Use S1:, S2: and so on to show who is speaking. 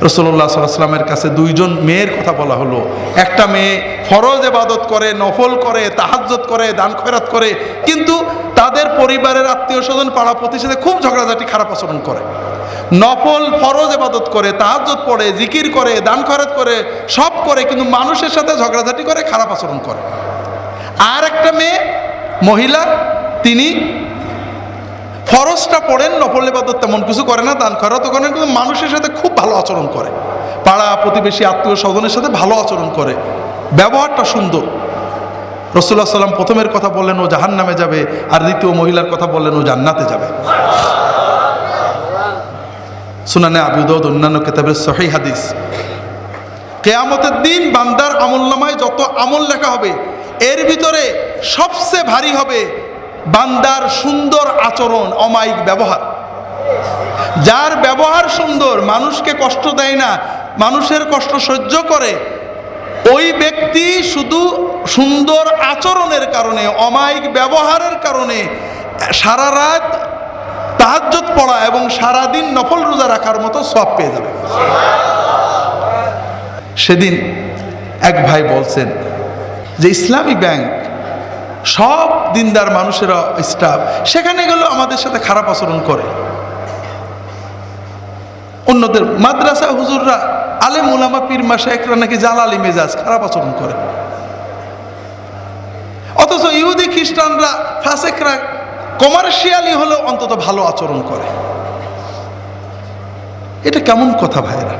S1: রাসূলুল্লাহ সাল্লাল্লাহু আলাইহি ওয়াসাল্লামের কাছে দুইজন মেয়ের কথা বলা হলো। একটা মেয়ে ফরজ ইবাদত করে, নফল করে, তাহাজ্জুদ করে, দান খয়রাত করে, কিন্তু তাদের পরিবারের আত্মীয় স্বজন পাড়া প্রতিবেশীদের খুব ঝগড়াঝাটি, খারাপ আচরণ করে। নফল ফরজ ইবাদত করে, তাহাজ্জুদ পড়ে, জিকির করে, দান খয়রাত করে, সব করে, কিন্তু মানুষের সাথে ঝগড়াঝাটি করে, খারাপ আচরণ করে। আর একটা মেয়ে মহিলা, তিনি ফরজটা পড়েন, নফল ইবাদত তেমন কিছু করে না, দান খয়রাতও করেন, কিন্তু মানুষের সাথে খুব ভালো আচরণ করে, পাড়া প্রতিবেশী আত্মীয় স্বজনের সাথে ভালো আচরণ করে, ব্যবহারটা সুন্দর। রাসূলুল্লাহ সাল্লাম প্রথমের কথা বললেন ও জাহান্নামে যাবে, আর দ্বিতীয় মহিলার কথা বললেন ও জান্নাতে যাবে। সুনানে আবু দাউদ অন্যান্য কিতাবের সহিহ হাদিস। কিয়ামতের দিন বান্দার আমলনামায় যত আমল লেখা হবে, এর ভিতরে সবচেয়ে ভারী হবে বান্দার সুন্দর আচরণ, অমায়িক ব্যবহার। যার ব্যবহার সুন্দর, মানুষকে কষ্ট দেয় না, মানুষের কষ্ট সহ্য করে, ওই ব্যক্তি শুধু সুন্দর আচরণের কারণে, অমায়িক ব্যবহারের কারণে সারা রাত তাহাজ্জুদ পড়া এবং সারাদিন নফল রোজা রাখার মতো সওয়াব পেয়ে যাবে। সেদিন এক ভাই বলছেন যে ইসলামী ব্যাংক, সব দিনদার মানুষেরা স্টাফ, সেখানে গেলেও আমাদের সাথে খারাপ আচরণ করে। অন্যদের মাদ্রাসা হুজুররা, আলেম উলামা পীর মাশায়েখরা নাকি জালালি মেজাজ, খারাপ আচরণ করে। অথচ ইহুদি খ্রিস্টানরা, ফাসেকরা কমার্শিয়ালি হলেও অন্তত ভালো আচরণ করে। এটা কেমন কথা ভাইরা?